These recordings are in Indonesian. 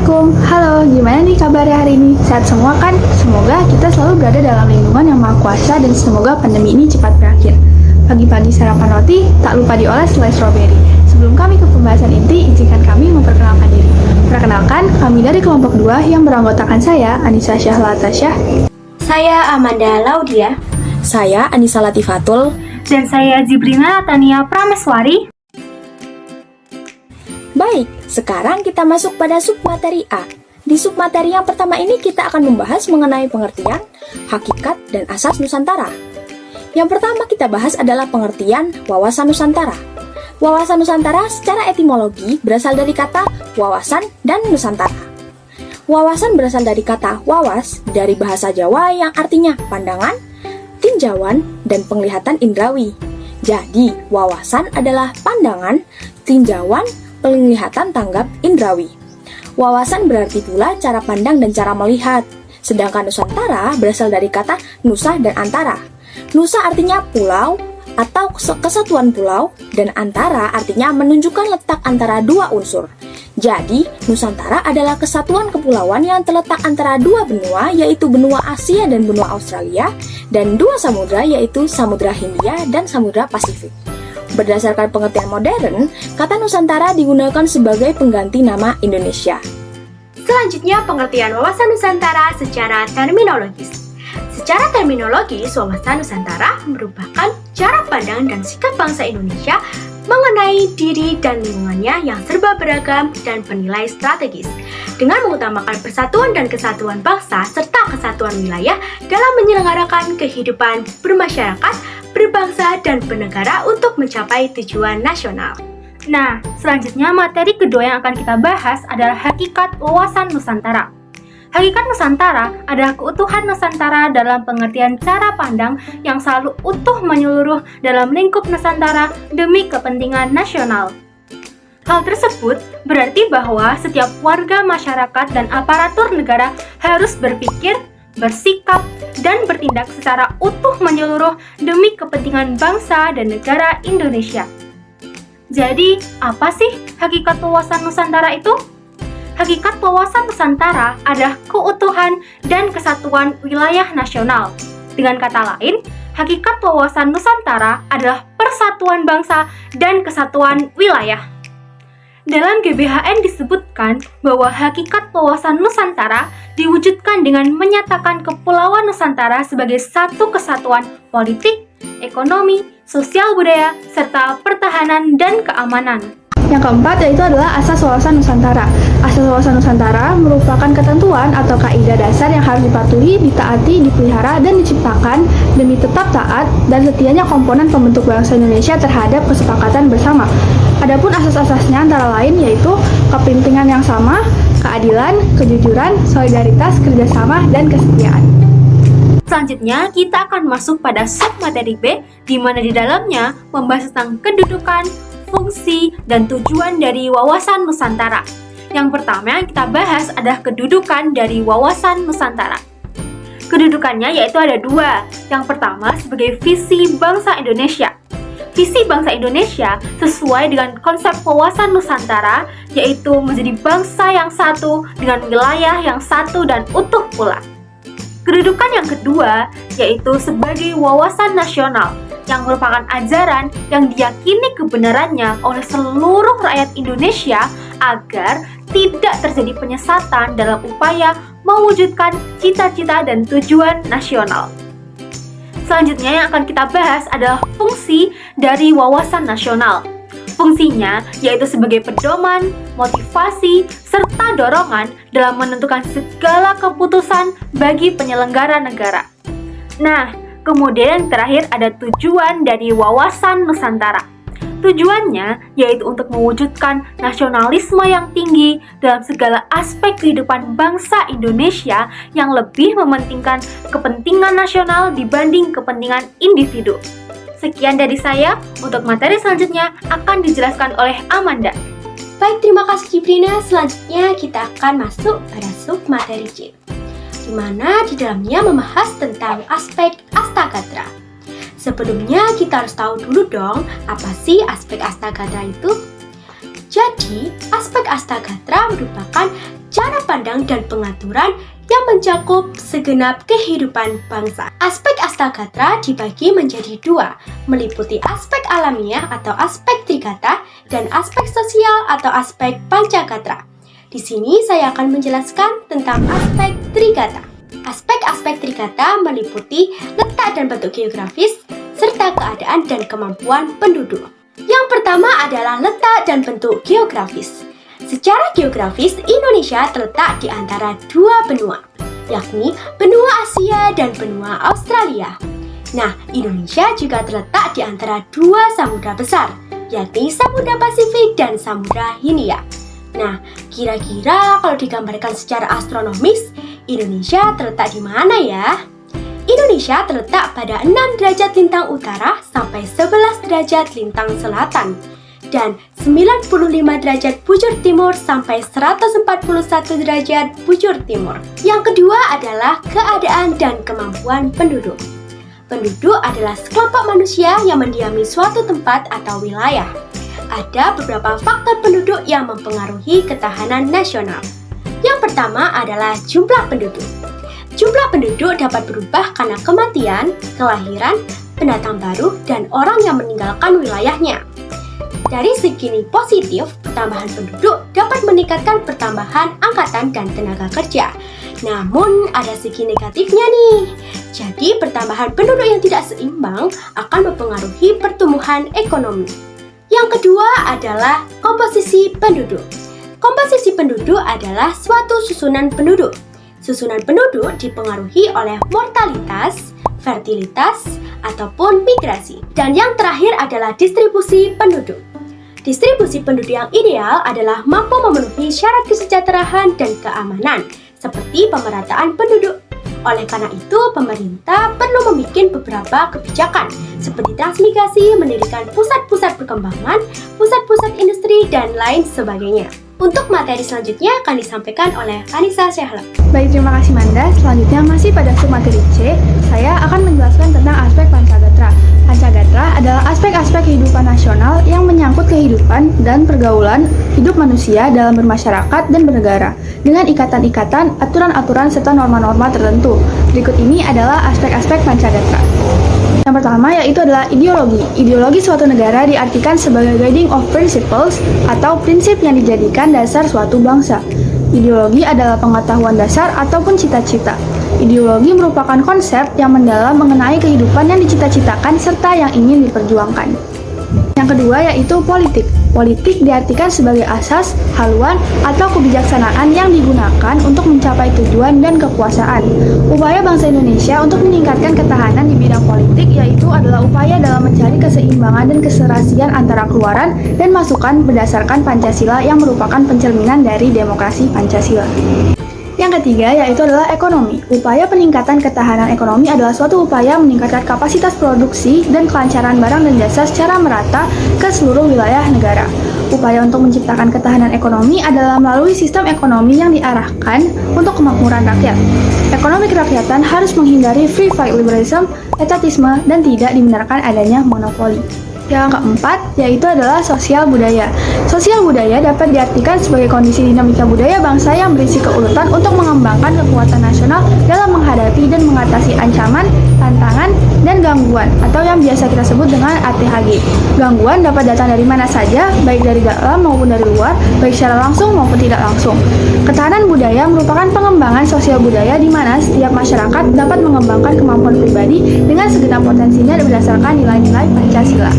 Assalamualaikum, halo, gimana nih kabarnya hari ini? Sehat semua kan? Semoga kita selalu berada dalam lindungan yang maha kuasa dan semoga pandemi ini cepat berakhir. Pagi-pagi sarapan roti, tak lupa dioles selai stroberi. Sebelum kami ke pembahasan inti, izinkan kami memperkenalkan diri. Perkenalkan, kami dari kelompok 2 yang beranggotakan saya, Anissa Syahlatashah. Saya Amanda Laudia. Saya Anissa Latifatul. Dan saya Zibrina Tania Prameswari. Baik, sekarang kita masuk pada submateri A. Di submateri yang pertama ini kita akan membahas mengenai pengertian, hakikat, dan asas Nusantara. Yang pertama kita bahas adalah pengertian wawasan Nusantara. Wawasan Nusantara secara etimologi berasal dari kata wawasan dan Nusantara. Wawasan berasal dari kata wawas dari bahasa Jawa yang artinya pandangan, tinjauan, dan penglihatan indrawi. Jadi, wawasan adalah pandangan, tinjauan, penglihatan tanggap indrawi. Wawasan berarti pula cara pandang dan cara melihat. Sedangkan Nusantara berasal dari kata nusa dan antara. Nusa artinya pulau atau kesatuan pulau, dan antara artinya menunjukkan letak antara dua unsur. Jadi, Nusantara adalah kesatuan kepulauan yang terletak antara dua benua, yaitu benua Asia dan benua Australia, dan dua samudra, yaitu Samudra Hindia dan Samudra Pasifik. Berdasarkan pengertian modern, kata Nusantara digunakan sebagai pengganti nama Indonesia. Selanjutnya, pengertian wawasan Nusantara secara terminologis. Secara terminologis, wawasan Nusantara merupakan cara pandang dan sikap bangsa Indonesia mengenai diri dan lingkungannya yang serba beragam dan bernilai strategis, dengan mengutamakan persatuan dan kesatuan bangsa serta kesatuan wilayah dalam menyelenggarakan kehidupan bermasyarakat, berbangsa, dan bernegara untuk mencapai tujuan nasional. Nah, selanjutnya materi kedua yang akan kita bahas adalah hakikat wawasan Nusantara. Hakikat Nusantara adalah keutuhan Nusantara dalam pengertian cara pandang yang selalu utuh menyeluruh dalam lingkup Nusantara demi kepentingan nasional. Hal tersebut berarti bahwa setiap warga masyarakat dan aparatur negara harus berpikir, bersikap, dan bertindak secara utuh menyeluruh demi kepentingan bangsa dan negara Indonesia. Jadi, apa sih hakikat wawasan Nusantara itu? Hakikat wawasan Nusantara adalah keutuhan dan kesatuan wilayah nasional. Dengan kata lain, hakikat wawasan Nusantara adalah persatuan bangsa dan kesatuan wilayah. Dalam GBHN disebutkan bahwa hakikat wawasan Nusantara diwujudkan dengan menyatakan Kepulauan Nusantara sebagai satu kesatuan politik, ekonomi, sosial budaya, serta pertahanan dan keamanan. Yang keempat yaitu adalah asas wawasan Nusantara. Asas wawasan Nusantara merupakan ketentuan atau kaidah dasar yang harus dipatuhi, ditaati, dipelihara, dan diciptakan demi tetap taat dan setianya komponen pembentuk bangsa Indonesia terhadap kesepakatan bersama. Adapun asas-asasnya antara lain yaitu kepentingan yang sama, keadilan, kejujuran, solidaritas, kerjasama, dan kesetiaan. Selanjutnya, kita akan masuk pada submateri B, di mana di dalamnya membahas tentang kedudukan, fungsi, dan tujuan dari wawasan Nusantara. Yang pertama yang kita bahas adalah kedudukan dari wawasan Nusantara. Kedudukannya yaitu ada dua. Yang pertama sebagai visi bangsa Indonesia. Visi bangsa Indonesia sesuai dengan konsep wawasan Nusantara, yaitu menjadi bangsa yang satu dengan wilayah yang satu dan utuh pula. Kedudukan yang kedua yaitu sebagai wawasan nasional, yang merupakan ajaran yang diyakini kebenarannya oleh seluruh rakyat Indonesia agar tidak terjadi penyesatan dalam upaya mewujudkan cita-cita dan tujuan nasional. Selanjutnya yang akan kita bahas adalah fungsi dari wawasan nasional. Fungsinya yaitu sebagai pedoman, motivasi, serta dorongan dalam menentukan segala keputusan bagi penyelenggara negara. Nah, kemudian yang terakhir ada tujuan dari wawasan Nusantara. Tujuannya yaitu untuk mewujudkan nasionalisme yang tinggi dalam segala aspek kehidupan bangsa Indonesia yang lebih mementingkan kepentingan nasional dibanding kepentingan individu. Sekian dari saya, untuk materi selanjutnya akan dijelaskan oleh Amanda. Baik, terima kasih Jibrina. Selanjutnya kita akan masuk pada submateri C, di mana di dalamnya membahas tentang aspek Astagatra. Sebelumnya kita harus tahu dulu dong, apa sih aspek Astagatra itu? Jadi, aspek Astagatra merupakan cara pandang dan pengaturan yang mencakup segenap kehidupan bangsa. Aspek Astagatra dibagi menjadi dua, meliputi aspek alamiah atau aspek Trigata dan aspek sosial atau aspek Pancagatra. Di sini saya akan menjelaskan tentang aspek Trigata. Aspek-aspek Trigata meliputi letak dan bentuk geografis, serta keadaan dan kemampuan penduduk. Yang pertama adalah letak dan bentuk geografis. Secara geografis, Indonesia terletak di antara dua benua, yakni benua Asia dan benua Australia. Nah, Indonesia juga terletak di antara dua samudra besar, yakni Samudra Pasifik dan Samudra Hindia. Nah, kira-kira kalau digambarkan secara astronomis, Indonesia terletak di mana ya? Indonesia terletak pada 6 derajat lintang utara sampai 11 derajat lintang selatan dan 95 derajat bujur timur sampai 141 derajat bujur timur. Yang kedua adalah keadaan dan kemampuan penduduk. Penduduk adalah sekelompok manusia yang mendiami suatu tempat atau wilayah. Ada beberapa faktor penduduk yang mempengaruhi ketahanan nasional. Yang pertama adalah jumlah penduduk. Jumlah penduduk dapat berubah karena kematian, kelahiran, pendatang baru, dan orang yang meninggalkan wilayahnya. Dari segi positif, pertambahan penduduk dapat meningkatkan pertambahan angkatan dan tenaga kerja. Namun, ada segi negatifnya nih. Jadi, pertambahan penduduk yang tidak seimbang akan mempengaruhi pertumbuhan ekonomi. Yang kedua adalah komposisi penduduk. Komposisi penduduk adalah suatu susunan penduduk. Susunan penduduk dipengaruhi oleh mortalitas, fertilitas, ataupun migrasi. Dan yang terakhir adalah distribusi penduduk. Distribusi penduduk yang ideal adalah mampu memenuhi syarat kesejahteraan dan keamanan, seperti pemerataan penduduk. Oleh karena itu, pemerintah perlu membuat beberapa kebijakan, seperti transmigrasi, mendirikan pusat-pusat perkembangan, pusat-pusat industri, dan lain sebagainya. Untuk materi selanjutnya akan disampaikan oleh Anissa Syahla. Baik, terima kasih Manda. Selanjutnya masih pada submateri C, saya akan menjelaskan tentang aspek Pancagatra. Pancagatra adalah aspek-aspek kehidupan nasional yang menyangkut kehidupan dan pergaulan hidup manusia dalam bermasyarakat dan bernegara, dengan ikatan-ikatan, aturan-aturan, serta norma-norma tertentu. Berikut ini adalah aspek-aspek Pancagatra. Yang pertama yaitu adalah ideologi. Ideologi suatu negara diartikan sebagai guiding of principles atau prinsip yang dijadikan dasar suatu bangsa. Ideologi adalah pengetahuan dasar ataupun cita-cita. Ideologi merupakan konsep yang mendalam mengenai kehidupan yang dicita-citakan serta yang ingin diperjuangkan. Yang kedua yaitu politik. Politik diartikan sebagai asas, haluan, atau kebijaksanaan yang digunakan untuk mencapai tujuan dan kekuasaan. Upaya bangsa Indonesia untuk meningkatkan ketahanan di bidang politik yaitu adalah upaya dalam mencari keseimbangan dan keserasian antara keluaran dan masukan berdasarkan Pancasila yang merupakan pencerminan dari demokrasi Pancasila. Yang ketiga yaitu adalah ekonomi. Upaya peningkatan ketahanan ekonomi adalah suatu upaya meningkatkan kapasitas produksi dan kelancaran barang dan jasa secara merata ke seluruh wilayah negara. Upaya untuk menciptakan ketahanan ekonomi adalah melalui sistem ekonomi yang diarahkan untuk kemakmuran rakyat. Ekonomi kerakyatan harus menghindari free fight liberalism, etatisme, dan tidak dibenarkan adanya monopoli. Yang keempat, yaitu adalah sosial budaya. Sosial budaya dapat diartikan sebagai kondisi dinamika budaya bangsa yang berisi keuletan untuk mengembangkan kekuatan nasional dalam menghadapi dan mengatasi ancaman, tantangan, dan gangguan, atau yang biasa kita sebut dengan ATHG. Gangguan dapat datang dari mana saja, baik dari dalam maupun dari luar, baik secara langsung maupun tidak langsung. Ketahanan budaya merupakan pengembangan sosial budaya di mana setiap masyarakat dapat mengembangkan kemampuan pribadi dengan segenap potensinya berdasarkan nilai-nilai Pancasila.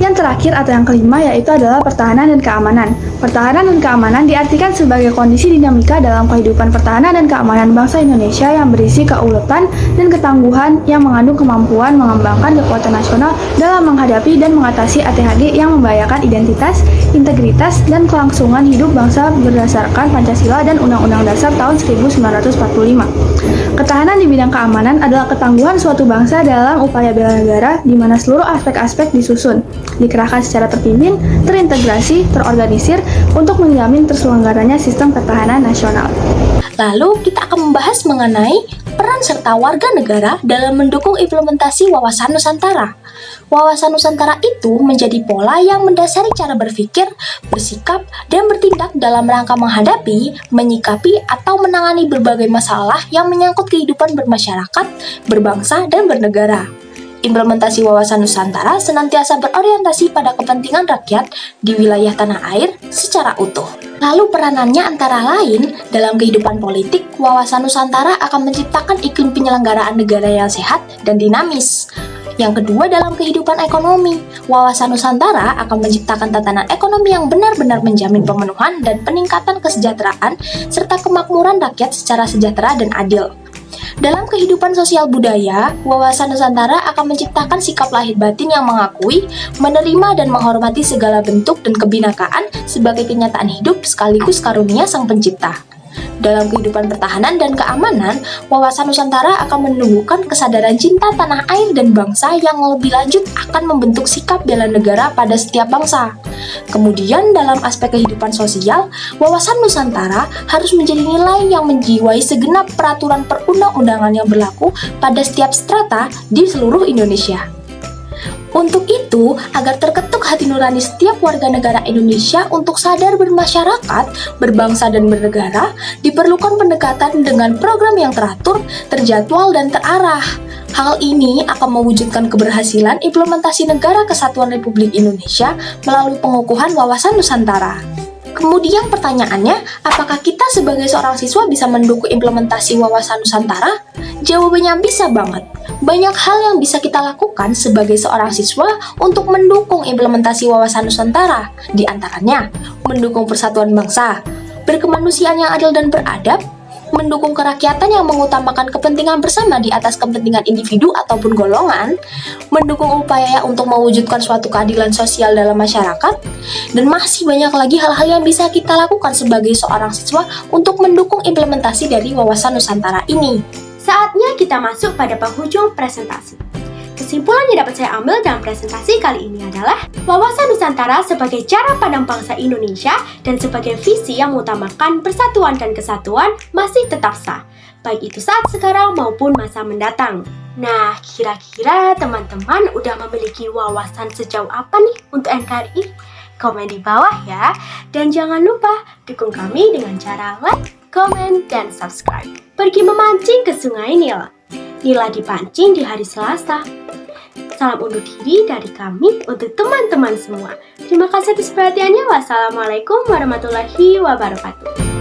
Yang terakhir atau yang kelima yaitu adalah pertahanan dan keamanan. Pertahanan dan keamanan diartikan sebagai kondisi dinamika dalam kehidupan pertahanan dan keamanan bangsa Indonesia yang berisi keuletan dan ketangguhan yang mengandung kemampuan mengembangkan kekuatan nasional dalam menghadapi dan mengatasi ATHG yang membahayakan identitas, integritas, dan kelangsungan hidup bangsa berdasarkan Pancasila dan Undang-Undang Dasar tahun 1945. Ketahanan di bidang keamanan adalah ketangguhan suatu bangsa dalam upaya bela negara di mana seluruh aspek-aspek disusun, dikerahkan secara terpimpin, terintegrasi, terorganisir untuk menjamin terselenggaranya sistem pertahanan nasional. Lalu kita akan membahas mengenai peran serta warga negara dalam mendukung implementasi wawasan Nusantara. Wawasan Nusantara itu menjadi pola yang mendasari cara berpikir, bersikap, dan bertindak dalam rangka menghadapi, menyikapi, atau menangani berbagai masalah yang menyangkut kehidupan bermasyarakat, berbangsa, dan bernegara. Implementasi wawasan Nusantara senantiasa berorientasi pada kepentingan rakyat di wilayah tanah air secara utuh. Lalu peranannya antara lain, dalam kehidupan politik, wawasan Nusantara akan menciptakan iklim penyelenggaraan negara yang sehat dan dinamis. Yang kedua, dalam kehidupan ekonomi, wawasan Nusantara akan menciptakan tatanan ekonomi yang benar-benar menjamin pemenuhan dan peningkatan kesejahteraan serta kemakmuran rakyat secara sejahtera dan adil. Dalam kehidupan sosial budaya, wawasan Nusantara akan menciptakan sikap lahir batin yang mengakui, menerima, dan menghormati segala bentuk dan kebinakaan sebagai kenyataan hidup sekaligus karunia Sang Pencipta. Dalam kehidupan pertahanan dan keamanan, wawasan Nusantara akan menumbuhkan kesadaran cinta tanah air dan bangsa yang lebih lanjut akan membentuk sikap bela negara pada setiap bangsa. Kemudian dalam aspek kehidupan sosial, wawasan Nusantara harus menjadi nilai yang menjiwai segenap peraturan perundang-undangan yang berlaku pada setiap strata di seluruh Indonesia. Untuk itu, agar terketuk hati nurani setiap warga negara Indonesia untuk sadar bermasyarakat, berbangsa, dan bernegara, diperlukan pendekatan dengan program yang teratur, terjadwal, dan terarah. Hal ini akan mewujudkan keberhasilan implementasi Negara Kesatuan Republik Indonesia melalui pengukuhan wawasan Nusantara. Kemudian pertanyaannya, apakah kita sebagai seorang siswa bisa mendukung implementasi wawasan Nusantara? Jawabannya bisa banget. Banyak hal yang bisa kita lakukan sebagai seorang siswa untuk mendukung implementasi wawasan Nusantara. Di antaranya, mendukung persatuan bangsa, berkemanusiaan yang adil dan beradab, mendukung kerakyatan yang mengutamakan kepentingan bersama di atas kepentingan individu ataupun golongan, mendukung upaya untuk mewujudkan suatu keadilan sosial dalam masyarakat, dan masih banyak lagi hal-hal yang bisa kita lakukan sebagai seorang siswa untuk mendukung implementasi dari wawasan Nusantara ini. Saatnya kita masuk pada penghujung presentasi. Kesimpulan yang dapat saya ambil dalam presentasi kali ini adalah wawasan Nusantara sebagai cara pandang bangsa Indonesia dan sebagai visi yang mengutamakan persatuan dan kesatuan masih tetap sah, baik itu saat sekarang maupun masa mendatang. Nah, kira-kira teman-teman udah memiliki wawasan sejauh apa nih untuk NKRI? Komen di bawah ya. Dan jangan lupa dukung kami dengan cara like, komen, dan subscribe. Pergi memancing ke Sungai Nil. Nila dipancing di hari Selasa. Salam undur diri dari kami untuk teman-teman semua. Terima kasih atas perhatiannya. Wassalamualaikum warahmatullahi wabarakatuh.